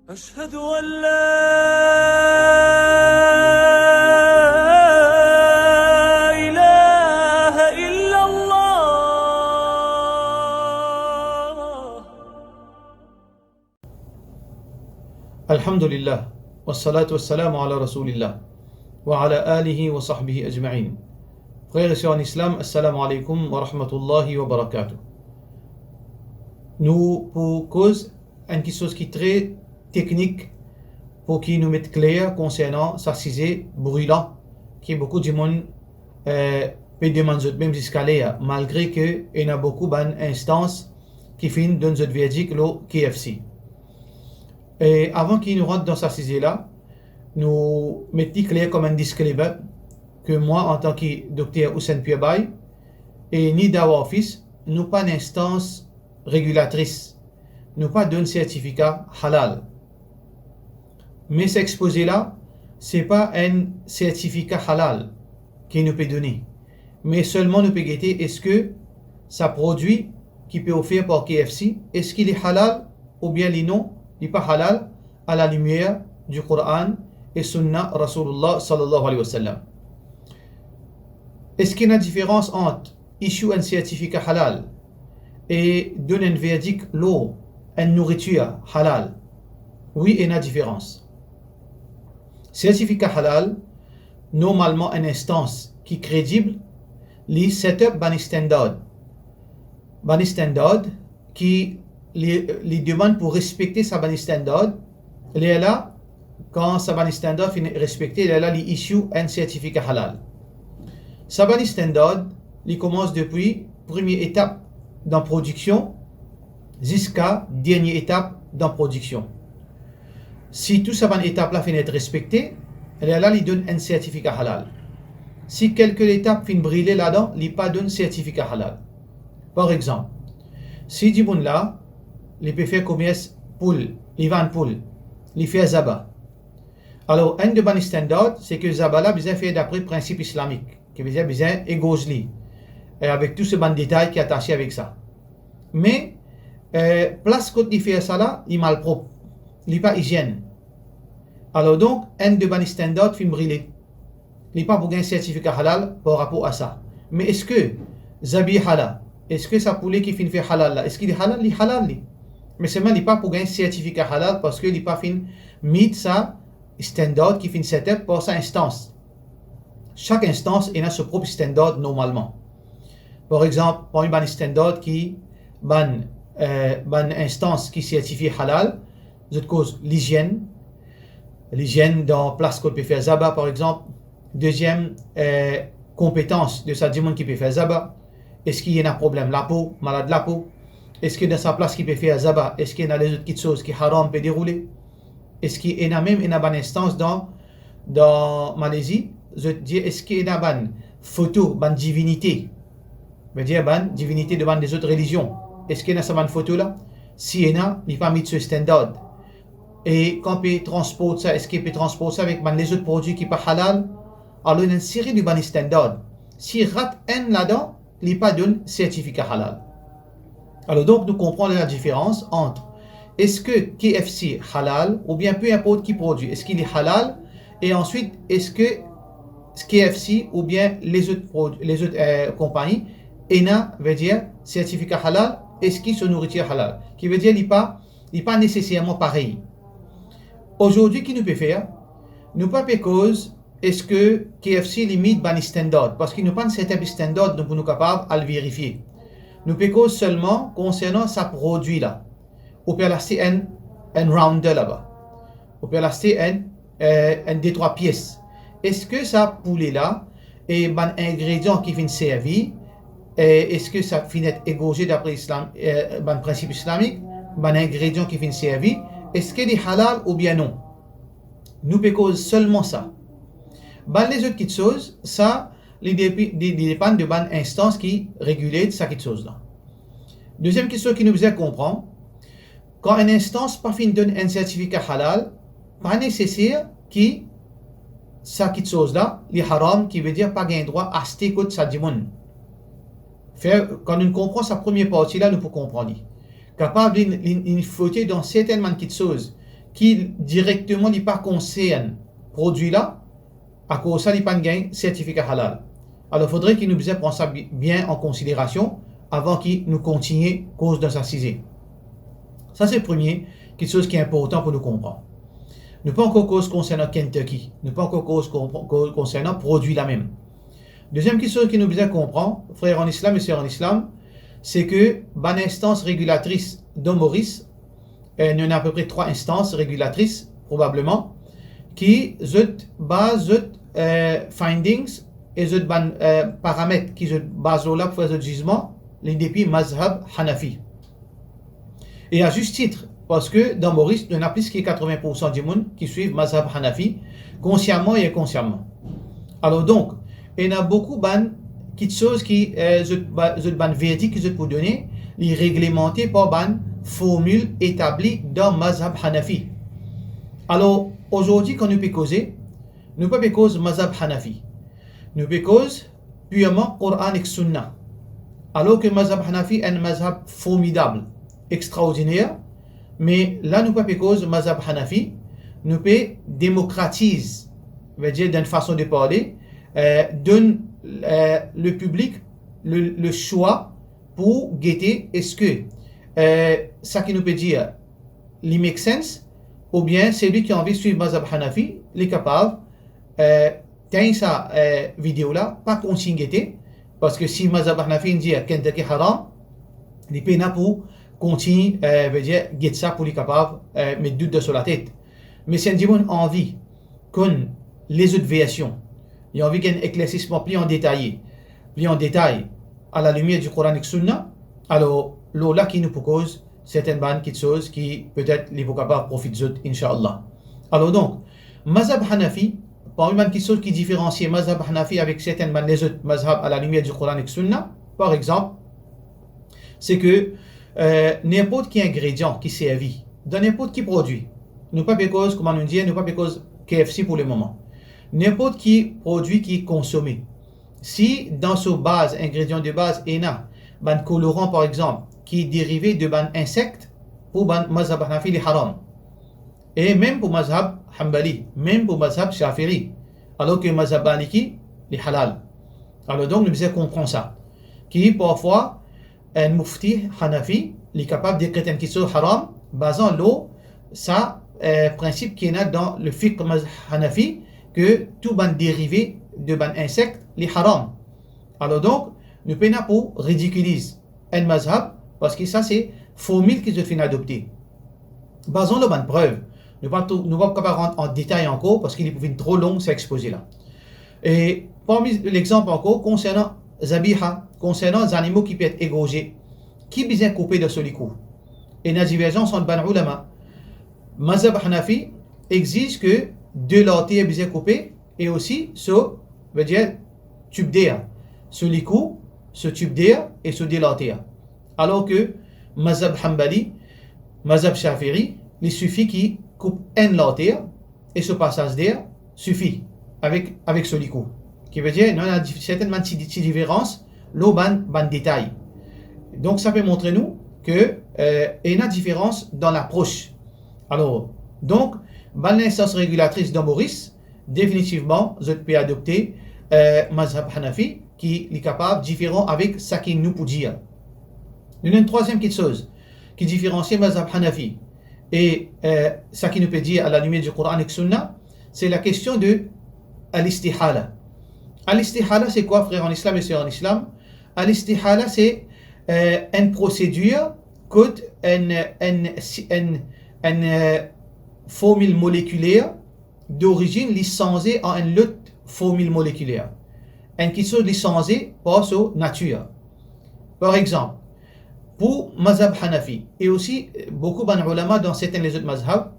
أشهد أن لا إله إلا الله. الحمد لله والصلاة والسلام على رسول الله وعلى آله وصحبه أجمعين. Frères et sœurs en islam, assalamu alaikum wa rahmatullahi wa barakatuh. Nous, pour cause, une chose qui est très technique, pour qui nous mette clair concernant sa cisée brûlant, qui est beaucoup de monde peut demander même jusqu'à là, malgré que il y a beaucoup d'instances qui finissent dans notre verdict, le KFC. Et avant qu'il nous rentre dans sa cisée là, nous mettons clair comme un disclaimer que moi, en tant que docteur Hussein Piabay, et ni Dawa Office, nous pas une instance régulatrice, nous pas d'un certificat halal. Mais cet exposé-là, c'est pas un certificat halal qui nous peut donner, mais seulement nous peut guetter est-ce que ça produit qui peut offrir par KFC, est-ce qu'il est halal ou bien non, il n'est pas halal à la lumière du Coran et Sunna Rasulullah sallallahu alayhi wa sallam. Est-ce qu'il y a une différence entre issue un certificat halal et donner un verdict l'eau, une nourriture halal? Oui, il y a une différence. Certificat halal, normalement une instance qui est crédible, les setup ban standard. Ban standard qui les demande pour respecter sa ban standard, elle est là, quand sa ban standard finit respecté, elle est là, les issue un certificat halal. Sa ban standard, il commence depuis première étape dans production jusqu'à dernière étape dans production. Si tout ça étape là finit être respecté, là il donne un certificat halal. Si quelques étapes finissent brûler là-dedans, il pas donne certificat halal. Par exemple, si du bon là, il peut faire commerce poule, il vend poule, il fait zaba. Alors un de ban standard, c'est que zaba là besoin fait d'après principe islamique, qui veut dire besoin égosli, et avec tout ce ban détail qui est attaché avec ça. Mais place quand il fait ça là, il est mal propre. Il n'est pas hygiène. Alors donc, un de ban standard film brûlé. Il n'est pas pour gagner un certificat halal par rapport à ça. Mais est-ce que Zabi halal, est-ce que ça poulet qui finit faire halal là, est-ce qu'il est halal? Il est halal. Mais seulement il n'est pas pour gagner un certificat halal parce qu'il n'est pas fin mis ça standard qui finit setup pour sa instance. Chaque instance a son propre standard normalement. Par exemple, pour une ban standard qui ban instance qui certifie halal, de cause l'hygiène dans place qu'on peut faire zaba par exemple. Deuxième compétence de sa demande qui peut faire zaba, est-ce qu'il y a un problème la peau, malade de la peau, est-ce que dans sa place qui peut faire zaba, est-ce qu'il y a les autres petites choses qui haram peut dérouler, est-ce qu'il y a même une bonne instance dans Malaisie, je dis est-ce qu'il y a une bonne photo, bonne divinité, je veux dire bonne divinité devant des autres religions, est-ce qu'il y a cette bonne photo là? Si il y en a, il n'est pas mis de ce standard. Et quand on peut transporter ça, est-ce qu'il peut transporter ça avec les autres produits qui ne sont pas halal? Alors il y a une série de ban standard. S'il rate un là-dedans, il n'est pas d'un certificat halal. Alors donc nous comprenons la différence entre est-ce que KFC halal ou bien peu importe qui produit, est-ce qu'il est halal et ensuite est-ce que KFC ou bien les autres compagnies veut dire certificat halal, est-ce qu'ils sont nourriture halal, qui veut dire qu'il n'est pas nécessairement pareil. Aujourd'hui, qui nous peut faire? Nous pas cause est-ce que KFC limite ban standard parce qu'il n'y a pas un certain standard pour nous capables de le vérifier. Nous peut cause seulement concernant sa produit là. On peut l'acheter un rounder là-bas. On peut l'acheter un des trois pièces. Est-ce que ça poulet là est un ingrédient qui vient servir? Est-ce que ça finit être égorgé d'après le principe islamique? Un ingrédient qui vient servir? Est-ce qu'il est halal ou bien non? Nous peut seulement ça. Les autres petites choses, ça, il dépend de bonnes instances qui régulent ces petites choses-là. Deuxième question qui nous faisait comprendre, quand une instance pas fin donne un certificat halal, pas nécessaire que ces petites choses-là, les haram, qui veut dire pas gain droit à acheter contre sa demande. Quand nous comprenons sa première partie là, nous pouvons comprendre. Capable d'une faute dans certaines petites choses qui directement n'est pas concerne produit là, à cause ça, il n'y a pas de certificat halal. Alors, il faudrait qu'il nous prenne ça bien en considération avant qu'il nous continue cause de sa cisée. Ça, c'est le premier, quelque chose qui est important pour nous comprendre. Nous pas encore cause concernant Kentucky, nous pas encore cause concernant produit la même. Deuxième chose qui nous besoin comprendre, frères en islam et sœurs en islam, c'est que bonne instance régulatrice d'Homoris, nous avons à peu près 3 instances régulatrices, probablement, qui basent findings et paramètres qui se basent là pour faire le jugement, les depuis mazhab Hanafi. Et à juste titre, parce que dans Maurice, il y en a plus que 80% du monde qui suivent mazhab Hanafi, consciemment et inconsciemment. Alors donc, il y a beaucoup de choses qui sont verdict qui sont pour donner, les réglementés par ban formule établie dans mazhab Hanafi. Alors, aujourd'hui, quand nous pouvons causer, nous pouvons causer mazhab Hanafi. Nous pouvons causer purement Coran et Sunna. Alors que mazhab Hanafi est un mazhab formidable, extraordinaire, mais là, nous pouvons causer mazhab Hanafi, nous pouvons démocratiser, veut dire d'une façon de parler, donne le public le choix pour guetter est-ce que ça qui nous peut dire il make sense ou bien celui qui a envie de suivre mazhab Hanafi il est capable dans sa vidéo là pas continuer guetter parce que si mazhab Hanafi dit Kentucky haram il peut pas pour continuer veut dire guetter ça pour être capable mettre doute sur la tête mais si on a envie qu'on les autres versions il y a envie qu'il y ait un éclaircissement plus en détail à la lumière du Coran et Sunna, alors là qui nous propose certaines bonnes choses qui peut-être les capables de profiter d'autres, Inch'Allah. Alors donc, mazhab Hanafi, parmi les choses qui différencient mazhab Hanafi avec certaines les autres mazhab à la lumière du Coran et Sunna, par exemple, c'est que n'importe quel ingrédient qui servi dans n'importe quel produit, nous pas cause, comment on dit, nous pas cause KFC pour le moment. N'importe qui produit qui est consommé. Si dans sa base, ingrédient de base, il y a un colorant par exemple, qui est dérivé de ban insecte, pour ban mazhab Hanafi, il est haram. Et même pour mazhab Hanbali, même pour mazhab Shafiri, alors que mazhab Maliki, il est halal. Alors donc, nous devons comprendre ça. Qui parfois, un mufti Hanafi, il est capable de décréter une question haram, basant l'eau, ça, principe qui est dans le fiqh mazhab Hanafi, que tout ban dérivé de ban insecte les haram. Alors donc, nous pouvons pas pour ridiculiser un mazhab parce que ça c'est formule qui se fait adopter. Basons le ban preuve. Nous ne pouvons pas rentrer en détail encore parce qu'il est trop long c'est exposé là. Et parmi l'exemple encore concernant zabiha, concernant les animaux qui peuvent être égorgés, qui besoin couper de ce coup. Et la divergence entre ban ulama. Mazhab Hanafi exige que de l'ortie est bien coupé et aussi ce veut dire tube d'air ce licou ce tube d'air et ce de l'ortie alors que mazhab Hanbali mazhab Shafiri il suffit qu'il coupe un l'ortie et ce passage d'air suffit avec ce licou qui veut dire il y a certainement une différence l'eau ban détail donc ça peut montrer nous que il y a une différence dans l'approche alors donc l'instance régulatrice de Maurice, définitivement, je peux adopter mazhab Hanafi qui est capable, différent avec ce qu'il nous peut dire. Il y a une troisième chose qui différencie mazhab Hanafi et ce qu'il nous peut dire à la lumière du Coran et Sunna, c'est la question de al-istihala. Al-istihala, c'est quoi, frères en islam et sœurs en islam? Al-istihala, c'est une procédure que une formule moléculaire d'origine licenciée en une autre formule moléculaire. Et qui sont licenciées par sa nature. Par exemple, pour mazhab Hanafi, et aussi beaucoup d'ulama dans certains les autres mazhab,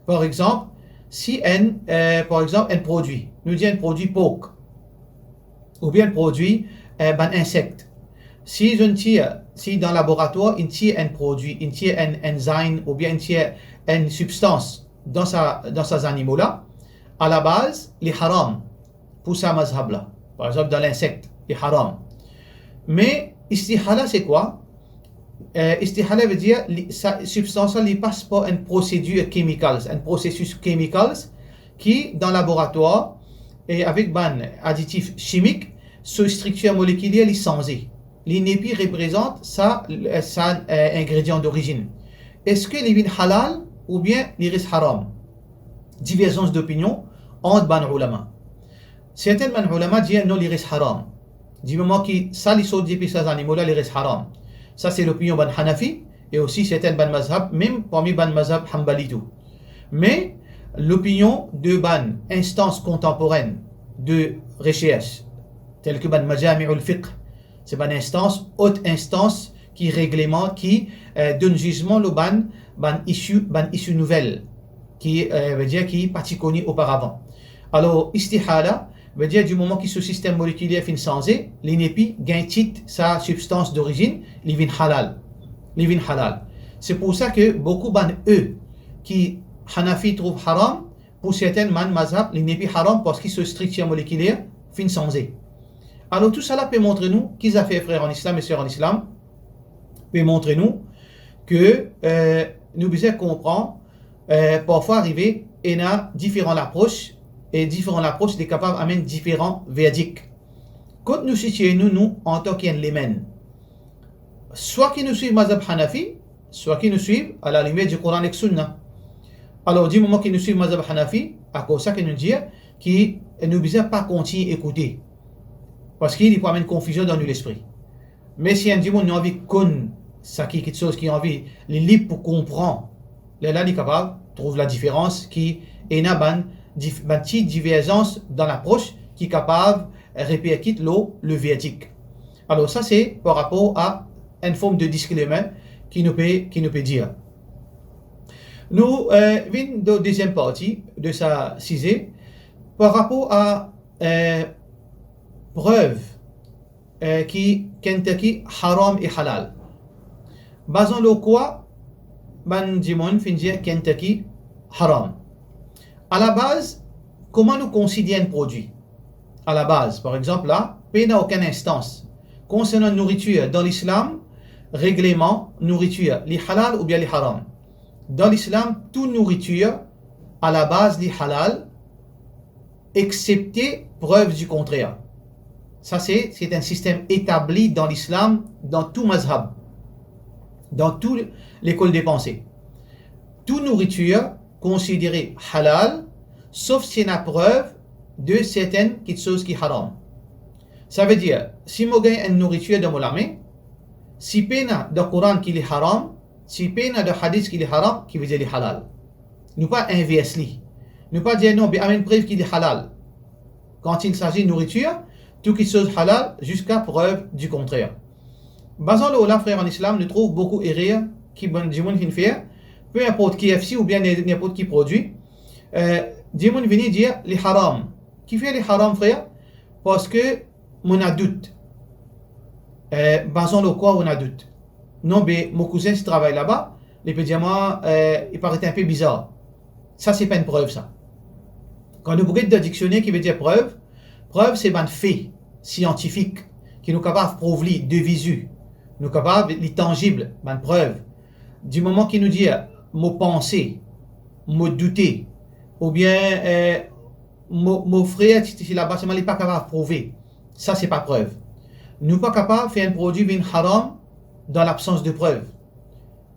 par exemple, si par exemple, un produit, nous dit un produit porc, ou bien un produit insecte, si dans le laboratoire, il tire un produit, il tire un enzyme, ou bien il tire une substance dans ces animaux-là, à la base, les haram pour sa mazhab-là. Par exemple, dans l'insecte, les haram. Mais istihala, c'est quoi? Istihala veut dire sa substance ne passe pas une procédure chimical, un processus chimical qui dans le laboratoire et avec ban additif chimique, ce structure moléculaire est changée. L'inépi représente sa ingrédient d'origine. Est-ce que les halal ou bien les haram? Divergence d'opinion entre ban ulama. Certains ban ulama disent non, les haram. Du moment que ça les sauts depuis ces animaux-là, les haram. Ça c'est l'opinion ban Hanafi et aussi certains ban mazhab, même parmi ban mazhab Hanbali tout. Mais l'opinion de ban instance contemporaine de recherche, telle que ban Majami'ul Fiqh, c'est ban instance, haute instance qui réglemente, qui donne jugement le ban issue nouvelle, qui veut dire qui partie connue auparavant. Alors istihala veut dire du moment que ce système moléculaire fin changé, l'inépi gagne titre sa substance d'origine, il vient halal. C'est pour ça que beaucoup ban qui Hanafi trouve haram, pour certains man mazhab, l'inépi haram parce que ce structure moléculaire fin changé. Alors tout cela peut montrer nous, qu'ils a fait frères en islam et sœurs en islam, peut montrer nous que nous devons comprendre parfois arriver et a différentes approches et différentes approches sont capables d'amener différents verdicts. Quand nous situons nous en tant qu'éléments, soit qui nous suivent mazhab Hanafi, soit qui nous suivent à la lumière du Coran et du Sunna. Alors du moment qu'ils nous suivent mazhab Hanafi, à cause ça que nous dit qu'ils ne devons pas continuer à écouter. Parce qu'il peut amener confusion dans l'esprit. Mais si un dimanche a envie de connaître ça qui est quelque chose qui a envie les libre pour comprendre, là il est capable trouve la différence qui est une petite divergence dans l'approche qui est capable de répercuter le verdict. Alors ça c'est par rapport à une forme de disclaimer qui nous peut dire. Nous venons de la deuxième partie de sa cisée par rapport à preuve qui Kentucky haram et halal. Basant le quoi, ban dimon fin dire Kentucky haram. À la base, comment nous considérons un produit? À la base, par exemple là, il n'y a aucune instance concernant la nourriture dans l'islam, règlement nourriture, les halal ou bien les haram. Dans l'islam, toute nourriture à la base les halal, excepté preuve du contraire. Ça c'est un système établi dans l'islam, dans tout mazhab, dans toute l'école des pensées. Toute nourriture considérée halal, sauf si y a preuve de certaines choses qui sont haram. Ça veut dire, si je gagne une nourriture dans mon main, si pena de Coran qui est haram, si pena de hadith qui est haram, qui veut dire halal. Nous pas inversely. Nous pas dire non, mais une preuve qui est halal. Quand il s'agit de nourriture, tout qui chose halal jusqu'à preuve du contraire. Basant le là, frère en islam, nous trouvons beaucoup d'erreurs qui vont faire, peu importe qui KFC ou bien n'importe qui produit. Dimon vient dire les haram. Qui fait les haram, frère? Parce que mon a doute. Basant le quoi on a doute. Non, mais mon cousin qui travaille là-bas, il peut dire moi, il paraît un peu bizarre. Ça, c'est pas une preuve, ça. Quand nous regardons le dictionnaire qui veut dire preuve, preuve c'est un fait scientifique qui nous capable de prouver de visu, nous capable de tangible, une preuve. Du moment qu'il nous dit mot penser, mot douter, ou bien mon frère là-bas, c'est pas capable de prouver. Ça, c'est pas preuve. Nous pas capable de faire un produit bin haram dans l'absence de preuve.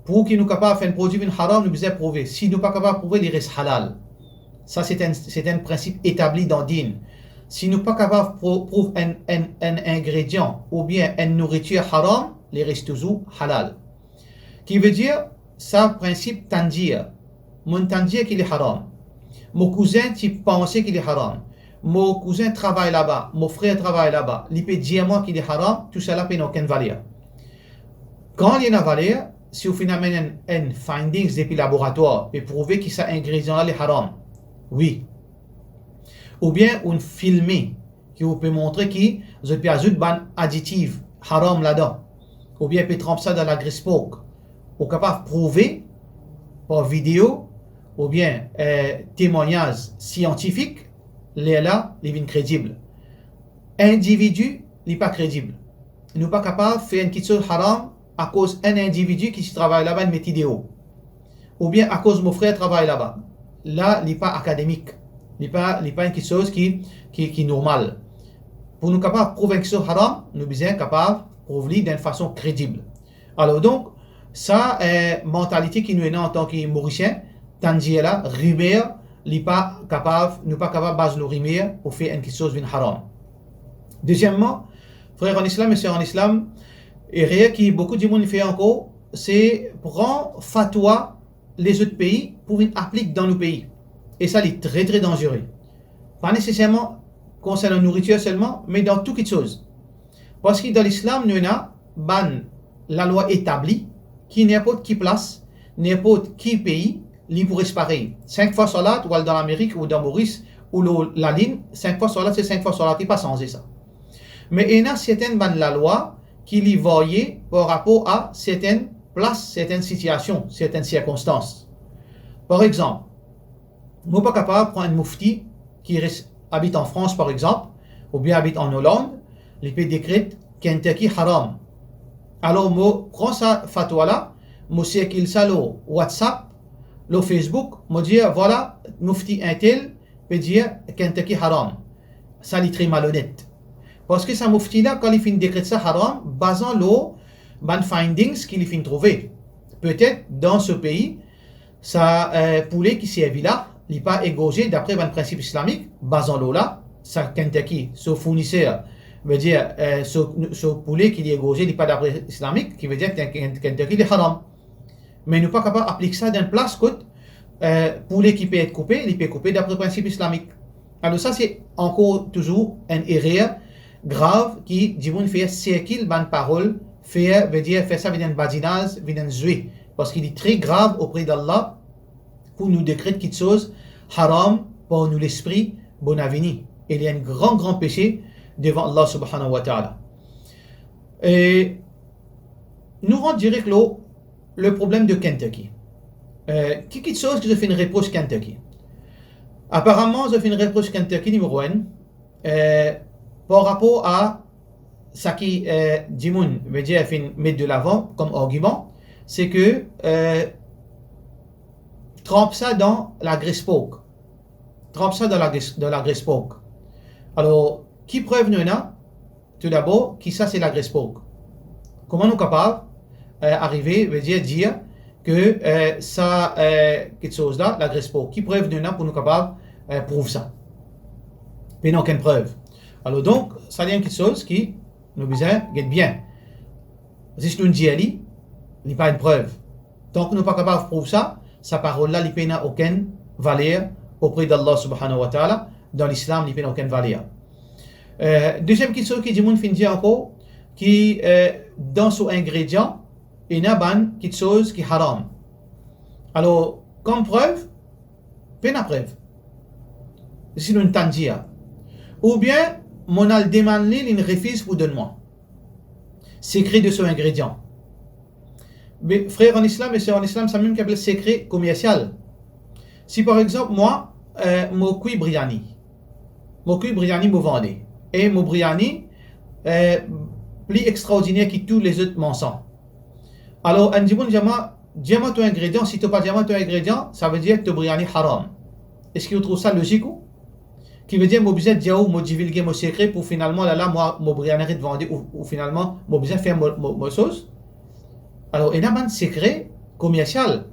Pour qu'il nous capable de faire un produit bin haram, nous devons prouver. Si nous pas capable de prouver, il reste halal. Ça, c'est un principe établi dans Din. Si nous pas capable de prouver un ingrédient ou bien une nourriture haram, il reste toujours halal. Qui veut dire, ça, principe tandir. Mon tandir qu'il est haram. Mon cousin, tu pensais qu'il est haram. Mon cousin travaille là-bas. Mon frère travaille là-bas. Il peut dire moi qu'il est haram. Tout cela n'a aucune valeur. Quand il y a une valeur, si vous faites un findings depuis le laboratoire et prouver que cet ingrédient-là est haram, oui. Ou bien on filmer qui vous peut montrer que vous avez ajouté un additif haram là-dedans. Ou bien peut tremper ça dans la graisse porc. Vous capable de prouver par vidéo ou bien témoignage scientifique, là, il est crédible. Individu, il n'est pas crédible. Il n'est pas capable de faire une petite chose haram à cause d'un individu qui travaille là-bas, une idéaux. Ou bien à cause de mon frère travaille là-bas. Là, il n'est pas académique. Il n'est pas quelque chose qui est normal. Pour nous capables de prouver que c'est haram, nous sommes capables de prouver d'une façon crédible. Alors donc, ça est une mentalité qui nous est en tant que Mauriciens, tandis là, rimer, nous pas capable de baser le rimer pour faire quelque chose de haram. Deuxièmement, frères en islam et sœurs en islam, et rien qui beaucoup de monde fait encore, c'est prendre fatwa les autres pays pour appliquer dans nos pays. Et ça, c'est très très dangereux. Pas nécessairement concernant la nourriture seulement, mais dans toutes les choses. Parce que dans l'islam, nous avons la loi établie qui n'importe qui place, n'importe qui pays, libre pour pareil. 5 fois salat, ou dans l'Amérique, ou dans Maurice, ou la ligne, 5 fois salat, c'est 5 fois salat, il n'est pas changé ça. Mais il y a certaines la loi qui les voyait par rapport à certaines places, certaines situations, certaines circonstances. Par exemple, je ne suis pas capable de prendre un moufti qui habite en France, par exemple, ou bien habite en Hollande, il peut décréter Kentucky haram. Alors, je prends sa fatwa-là, je circule ça sur WhatsApp, sur Facebook, je dis voilà, moufti intel peut dire Kentucky haram. Ça, c'est très malhonnête. Parce que ça moufti-là, quand il fait décréter ça haram, basant les findings qu'il fait trouver. Peut-être dans ce pays, ça poulet qui servi là, il n'est pas égorgé d'après le principe islamique, basant l'eau là, ça Kentucky, ce fournisseur, veut dire ce poulet qui est égorgé, il n'est pas d'après islamique, qui veut dire que Kentucky est haram. Mais nous ne sommes pas capables d'appliquer ça dans une place côte, poulet qui peut être coupé, il peut être coupé d'après le principe islamique. Alors ça c'est encore toujours une erreur grave qui dit qu'on fait circuler une parole, veut dire faire ça avec un badinage, avec un zoué, parce qu'il est très grave auprès d'Allah pour nous décréter quelque chose haram pour nous l'esprit bon avenir. Il y a un grand péché devant Allah subhanahu wa ta'ala. Et nous rendons direct le problème de Kentucky. Quelque chose que je fais une reproche Kentucky. Apparemment, je fais une reproche Kentucky numéro 1 par rapport à ce qui Jimoun veut dire mettre de l'avant comme argument, c'est que trempe ça dans la graisse pork. Trempe ça dans la graisse pork. Alors, qui preuve nous a? Tout d'abord, qui ça c'est la graisse pork? Comment nous sommes capables d'arriver, veut dire que ça quelque chose là, la graisse pork? Qui preuve nous a pour nous capables prouver ça? Mais non, aucune preuve. Alors donc, ça vient quelque chose qui nous besoin get bien. Si nous disons, il n'y a pas une preuve. Tant que nous ne sommes pas capables de prouver ça, sa parole-là, il n'a aucune valeur auprès d'Allah subhanahu wa ta'ala. Dans l'islam, il n'a aucune valeur. Deuxième question qui dit, mon fin dire encore, qui dans son ingrédient, il y a quelque chose qui est haram. Alors, comme preuve, pas de preuve. Si nous ne dire. Ou bien, mon al demandé, il refuse pour donner-moi. Secret de son ingrédient. Mais frères en islam et sœurs en islam, ça même qu'appelle le secret commercial. Si par exemple, moi, mon cuit biryani me vendait. Et mon biryani, plus extraordinaire que tous les autres mensonges. Alors, on dit, dis-moi ton ingrédient. Si tu n'as pas dit ton ingrédient, ça veut dire que ton biryani haram. Est-ce que vous trouvez ça logique ou? Qui veut dire, moi, besoin de dire, moi, divulguer mon secret pour finalement, là, moi, mon biryani de vendre ou finalement, moi, besoin de faire mon sauce. Alors, il y a un secret commercial.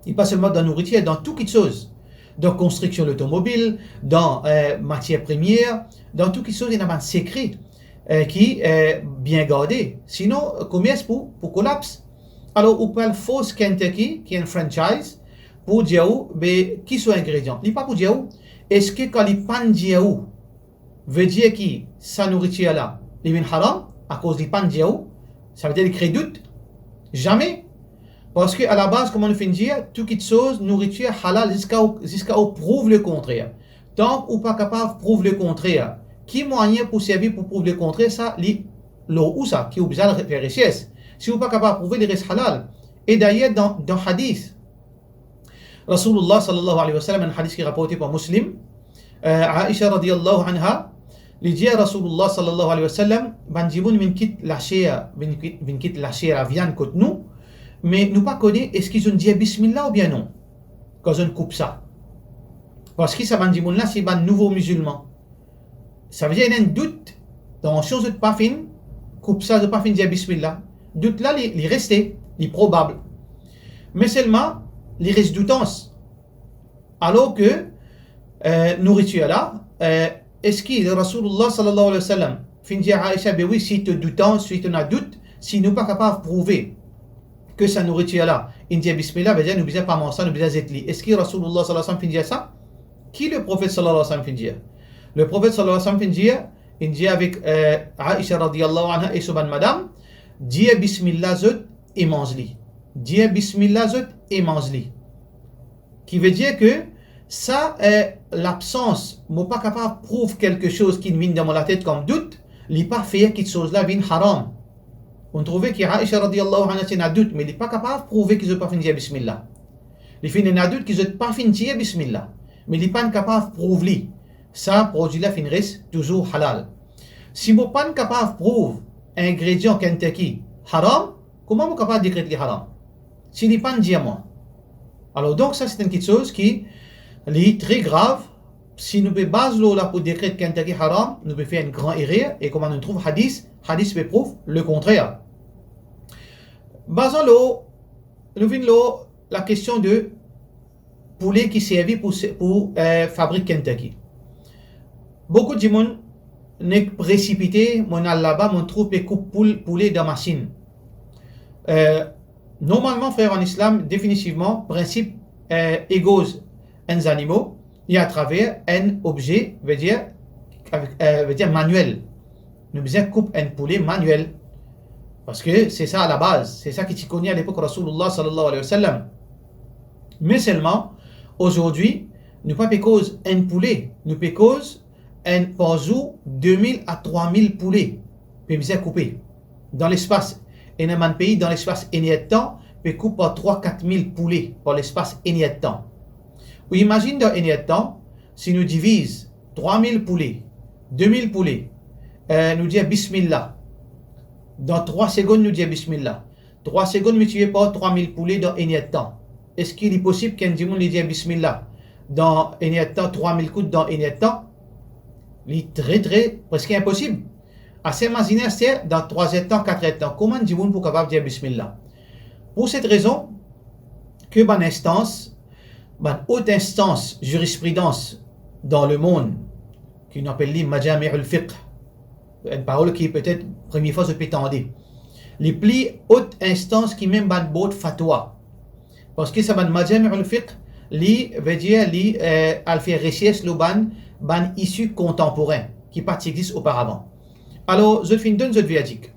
Et pas seulement dans la nourriture, dans toutes les choses. Dans la construction de l'automobile, dans matières premières, dans toutes les choses, il y a un secret qui est bien gardé. Sinon, le commerce pour collapse. Alors, on parle fausse Kentucky, qui est une franchise, pour dire qui sont les ingrédients. Il n'est pas pour dire est-ce que quand il pan dire veut dire que sa nourriture là, il est haram à cause du pan dire ça veut dire qu'il crée doute? Jamais. Parce qu'à la base, comme on fait dire, toutes les choses, nourriture halal jusqu'à prouve le contraire. Tant qu'on n'est pas capable de prouver le contraire, qui moyen pour servir pour prouver le contraire, ça, ou ça, qui est obligé de faire richesse. Si vous n'êtes pas capable de prouver les restes halal. Et d'ailleurs, dans hadith, Rasulullah sallallahu alayhi wa sallam, un hadith qui est rapporté par Muslim, Aisha radiyallahu anha, il dit à Rasulullah sallallahu alayhi wa sallam, banjimoun vin quitte lâcher la viande contre nous, mais nous pas connaît est-ce qu'ils ont dit bismillah ou bien non, quand on coupe ça. Parce que ça banjimoun là, c'est un nouveau musulman. Ça veut dire qu'il y a un doute dans la chose de pas fin, coupe ça de pas fin dire bismillah. Doute là, il reste, il est probable. Mais seulement, il reste doutance. Alors que, nourriture là, est-ce que le Rasulullah sallallahu alayhi wa sallam, fin dire à Aïcha, ben oui, si tu doutes, si tu as doute, si nous pas capable de prouver que sa nourriture là, il dit bismillah, veut dire nous ne pas manger, nous ne zetli. Est-ce que Rasulullah sallallahu alayhi wa sallam fin dire ça? Qui le prophète sallallahu alayhi wa sallam fin dire? Le prophète sallallahu alayhi wa sallam fin dire avec Aïcha radiyallahu anha et son madame, dis bismillah zot et mange-li. Dis bismillah zot et mange-li. Qui veut dire que ça est l'absence, moi pas capable de prouver quelque chose qui vient dans la tête comme doute, il n'est pas fait quelque chose là vient haram. On trouvait qu'Aïcha radiyallahu anha c'est un doute, mais il n'est pas capable de prouver qu'ils n'ont pas fait dire bismillah. Il fait un doute qu'ils n'ont pas fait dire bismillah, mais il n'est pas capable de prouver. Ça, produit là reste toujours halal. Si moi pas capable de prouver un ingrédient Kentucky haram, comment je suis capable de décréter haram? S'il n'est pas dit à moi. Alors donc ça c'est une petite chose qui est très grave. Si nous pouvons baser là pour décréter Kentucky haram, nous pouvons faire une grande erreur. Et comme on trouve hadith peut prouver le contraire. Basons là, nous venons la question de poulet qui servi pour fabriquer Kentucky. Beaucoup de gens n'est précipité, mon là-bas, mon trouve des coupes poulet dans la machine. Normalement, frère en islam, définitivement, principe égose un animaux, et à travers un objet, veut dire manuel. Nous besoin couper un poulet manuel. Parce que c'est ça à la base, c'est ça qui t'y connaît à l'époque Rasulullah sallallahu alayhi wa sallam. Mais seulement, aujourd'hui, nous pas cause un poulet, nous cause un par jour 2000 à 3000 poulets, puis besoin couper dans l'espace. Et dans un pays, dans l'espace énier de temps, peut couper par 3-4 000 poulets par l'espace énier de temps. Ou imagine dans énier de temps, si nous divisons 3000 poulets, 2000 poulets, nous disons bismillah. Dans 3 secondes, nous disons bismillah. 3 secondes, nous tuons pas 3000 poulets dans énier de temps. Est-ce qu'il est possible qu'un dimanche dise bismillah dans énier de temps, 3000 coups dans énier de temps? C'est très, presque impossible. Assez imaginer, c'est dans 3 temps, 4 temps. Comment un dimanche pour capable de dire bismillah? Pour cette raison, que bonne instance, haute instance, jurisprudence dans le monde, qu'on appelle les majami' al-fiqh, une parole qui peut-être première fois se peut entendre. Les plus hautes instances qui même ban d'autres fatwa. Parce que ça ban majami' al-fiqh, li veut dire li al fait recherche le ban issu contemporain qui pas existe auparavant. Alors, je fin donne ce verdict.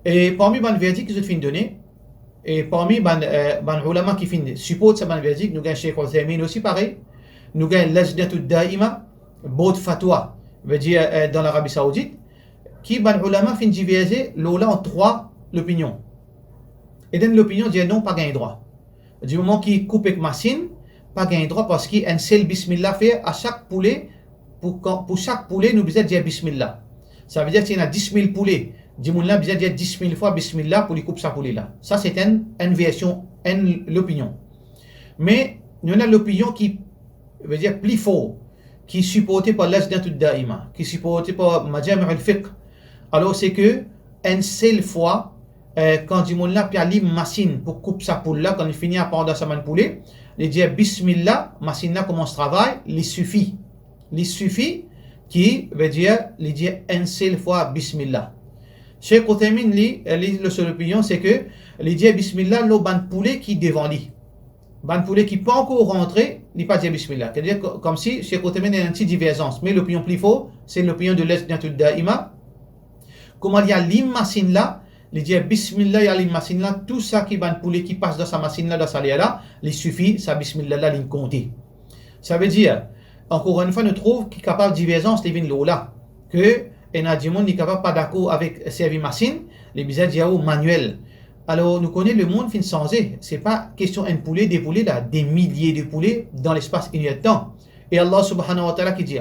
Et parmi ban verdict que je fin donner, et parmi ban ulama qui fin supporte ce ban verdict, nous gagnons Cheikh Al-Thaymin aussi pareil. Nous gagnons Lajnatu Daima, Baud Fatwa, veut dire dans l'Arabie Saoudite, qui ban ulama fin diviser l'ola en 3 opinions. Et dans l'opinion dit non, pas gagner droit. Du moment qu'il coupe avec machine, pas gagner droit parce qu'il y a un seul bismillah fait à chaque poulet. Pour chaque poulet, nous besoin dire bismillah. Ça veut dire qu'il y a 10 000 poulets. Dimoun-là besoin dire 10 000 fois bismillah pour lui couper sa poulet-là. Ça, c'est une version, l'opinion. Mais nous avons l'opinion qui veut dire plus fort, qui est supportée par l'Ajnatu Daima, qui est supportée par Majami' al-Fiqh. Alors, c'est que une seule fois, quand Dimoun-là a une machine pour couper sa poule-là, quand il finit à prendre sa poulet, il dit bismillah, machine-là commence à travailler, il suffit. Il suffit qui veut dire, il dit une seule fois bismillah. Cheikh Al-Thaymin, le seul opinion, c'est que il dit bismillah, le ban poulet qui devant lui. Ban poulet qui pas encore rentré, il pas dit bismillah. C'est-à-dire comme si Cheikh Al-Thaymin a une petite divergence. Mais l'opinion plus forte, c'est l'opinion de l'Ajnatu Daima. Comment il y a l'imachine là, il dit bismillah, il y a l'imachine là, tout ça qui ban poulet qui passe dans sa machine là, dans sa lia là, il suffit, ça bismillah là, il compte. Ça veut dire, encore une fois, nous trouvons qu'il est capable de divergence, les vignes là, que un monde n'est capable pas d'accord avec servir machine, les bizarres diao manuel. Alors, nous connaissons le monde fin changé. C'est pas question d'un poulet, des poulets là, des milliers de poulets dans l'espace immédiat. Et Allah subhanahu wa ta'ala qui dit,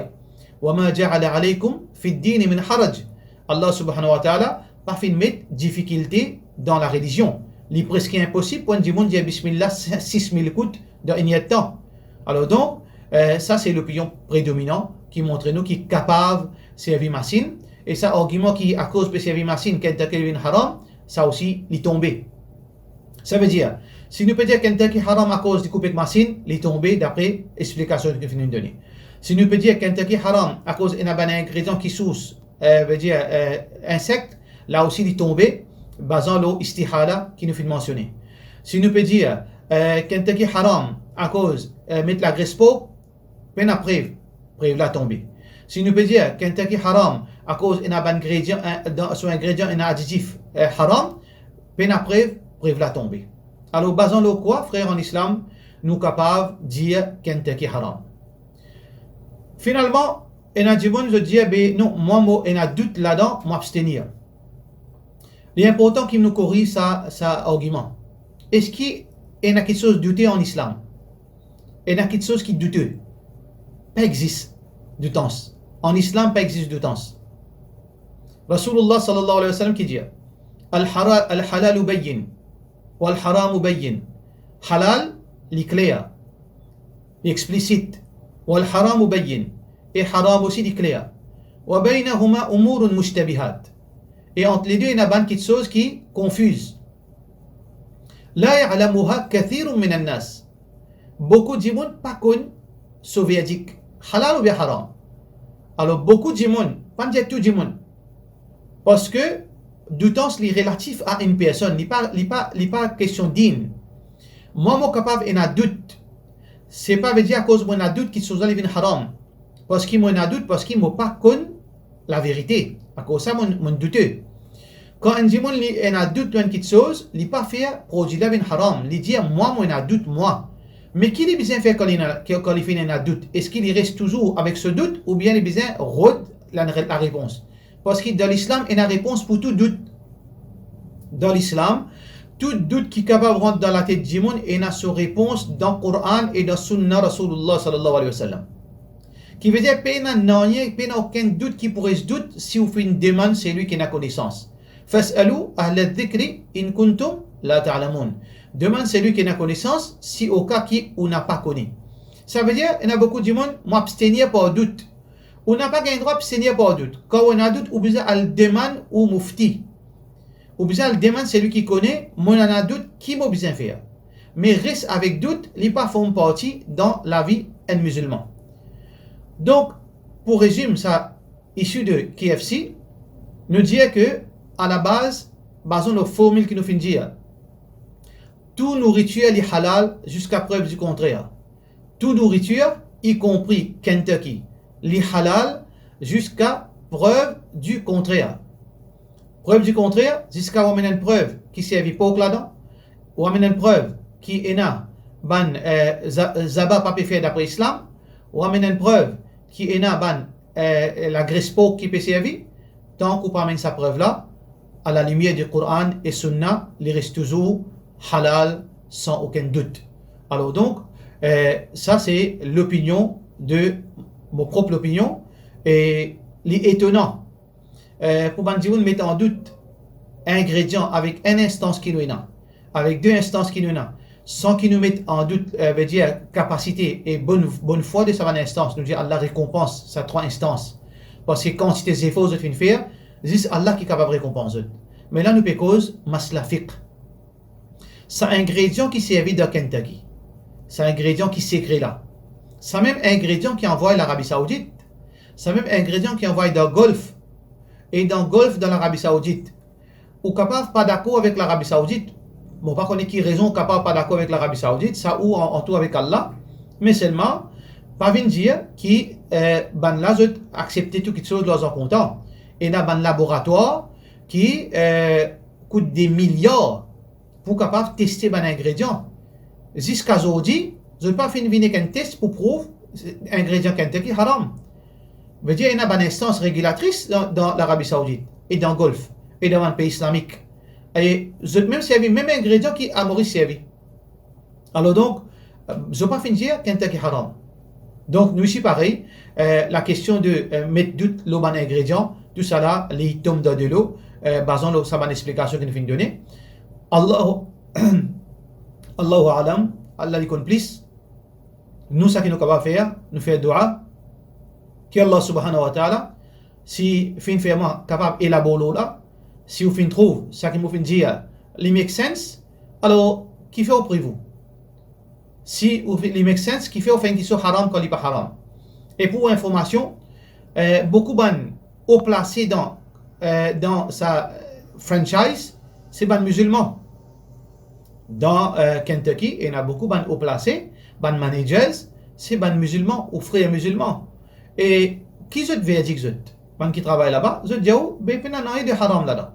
wa ma ja'ala alaykum fi ad-din min haraj. Allah subhanahu wa ta'ala pas fait mettre difficulté dans la religion. Il est presque impossible pour un monde dire Bismillah 6000 coups dans un temps. Alors donc, ça c'est l'opinion prédominante qui montre nous qui est capable de servir machine. Et ça, argument qui à cause de servir machine, Kentucky est haram, ça aussi, il est tombé. Ça veut dire, si nous peut dire Kentucky haram à cause du coupé de machine, il est tombé d'après l'explication que nous donner. Si nous peut dire Kentucky haram à cause d'un ingrédient qui source, veut dire insecte, là aussi il est tombé, basant l'eau istihala qui nous fait mentionner. Si nous peut dire Kentucky haram à cause mettre la graisse peau, peine à preuve la tomber. Si nous peut dire Kentucky haram à cause d'un ingrédient, son ingrédient un additif haram, peine à preuve la tomber. Alors basant l'eau quoi, frère en islam, nous capables de dire Kentucky haram. Finalement, il y a des gens qui disent non, moi, il y a doute là-dedans, moi abstenir. L'important qu'il nous corrige ça argument. Est-ce qu'il y a quelque chose de douteux en islam? Il y a quelque chose qui est douteux. Pas existe doutance. En islam, pas existe doutance. Rasulullah sallallahu alayhi wa sallam qui dit Al-halal bayyin wal-haram bayyin. Halal, l'éclair, l'explicite. Wal-haram bayyin. Et haram aussi l'éclair. Wa baynahuma umurun mushtabihat. Et entre les deux, il y a quelque chose qui confuse. La ya'lamuha kathirun min an-nas. Beaucoup de gens pas connent soviétique. Halal ou bien haram. Alors beaucoup de gens, pas dire tout le monde. Parce que doutance est relatif à une personne. Il n'est pas question digne. Moi, je suis capable d'un doute. Ce n'est pas dire à cause de mon doute qu'il soit haram. Parce qu'il m'a doute, parce qu'il ne m'a pas connu la vérité. À cause de ça, mon douteux. Quand un dimanche a doute de quelque chose, il n'est pas fait produire la haram. Il dit moi, mon doute, moi. Mais qui est besoin de faire quand il fait un doute? Est-ce qu'il reste toujours avec ce doute ou bien il a besoin de rendre la réponse? Parce que dans l'islam, il y a une réponse pour tout doute. Dans l'islam, tout doute qui est capable de rentrer dans la tête du monde, il y a sa réponse dans le Coran et dans le Sunnah Rasulullah sallallahu alayhi wa sallam. Qui veut dire qu'il n'y a aucun doute qui pourrait se douter si vous faites une demande, c'est lui qui a la connaissance. Fas'alou ahla dhikri in kuntum la ta'lamun. Demande c'est lui qui a la connaissance si au cas qui on n'a pas connu. Ça veut dire il y a beaucoup de monde m'abstenir par doute. On n'a pas le droit d'abstenir par doute. Quand on a doute, on besoin de demande ou mufti. On besoin de demande c'est lui qui connaît, moi on a doute qui m'a besoin de faire. Mais reste avec doute, il n'est pas font partie dans la vie d'un musulman. Donc, pour résumer ça, issu de KFC, nous dire que, à la base, basons nos formules qui nous font dire, toute nourriture est halal jusqu'à preuve du contraire. Toute nourriture, y compris Kentucky, est halal jusqu'à preuve du contraire. Preuve du contraire, jusqu'à on une preuve qui servit pas là-dedans, ou on une preuve qui est là, Zaba pas fait d'après l'islam, ou on une preuve qui est là, la graisse peau qui peut servir, tant qu'on amène sa preuve là, à la lumière du Coran et Sunna, il reste toujours halal sans aucun doute. Alors donc, ça c'est l'opinion de mon propre opinion et l'étonnant. Pour Bandiwoun mettre en doute un ingrédient avec une instance qui nous est là, avec deux instances qui nous est là, sans qu'ils nous mettent en doute, veut dire capacité et bonne foi de sa instance, nous dit Allah récompense sa trois instances. Parce que quand c'est des efforts de faire, c'est Allah qui est capable de récompenser. Mais là, nous peut cause masla fiqh. C'est un ingrédient qui servi dans Kentucky. C'est un ingrédient qui s'écrit là. C'est même un ingrédient qui envoie l'Arabie Saoudite. C'est même un ingrédient qui envoie dans le Golfe. Et dans le Golfe, dans l'Arabie Saoudite. Ou capable pas d'accord avec l'Arabie Saoudite. Bon, pas connaître qui raison capable pas d'accord avec l'Arabie Saoudite, ça ou en tout avec Allah, mais seulement pas venir dire qui ban là accepter tout quelque chose de leurs contents. Et il y a un laboratoire qui coûte des milliards pour capable tester un ingrédient. Jusqu'à aujourd'hui, je n'ai pas fait un test pour prouver l'ingrédient Kentucky haram. Veut dire qu'il y a une instance régulatrice dans l'Arabie Saoudite et dans le Golfe et dans un pays islamique. Et je même servi même ingrédient qui a Maurice servi. Alors donc, je n'ai pas fait dire Kentucky haram. Donc, nous ici pareil, la question de mettre doute le bon ingrédient, tout ça là, les tombent dans de l'eau, basant sur sa explication qu'il nous vient de donner. Allahu Alam, Allah les connaît plus. Nous, ça que nous capable faire, nous faire dua, que Allah subhanahu wa ta'ala, si fin vraiment capable d'élaborer là, si vous fin trouve, ça qui nous fin dire, les make sense, alors, qui fait auprès de vous? Si vous les make sense, qui fait au fin qui sont haram quand il n'est pas haram. Et pour information, beaucoup de haut placés dans sa franchise, c'est des musulmans. Dans Kentucky, il y a beaucoup de haut placés, des managers, c'est des musulmans ou frères musulmans. Et qui se veut dire que qui travaillent là-bas, je dis, ben, il y a de haram là-dedans.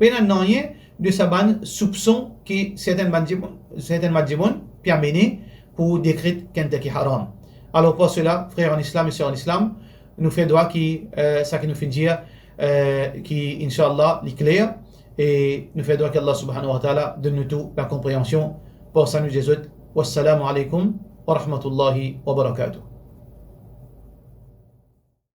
Il y a de saban soupçon qui certaines madjibon puis amené pour décrire Kentucky haram. Alors pour cela, frères en islam et sœurs en islam, nous fait droit qui ça qui nous fait dire qui inshallah est clair et nous fait droit qu'Allah subhanahu wa ta'ala donne nous tout la compréhension pour ça nous Jésus. Wassalamu alaikum wa rahmatullahi wa barakatuh.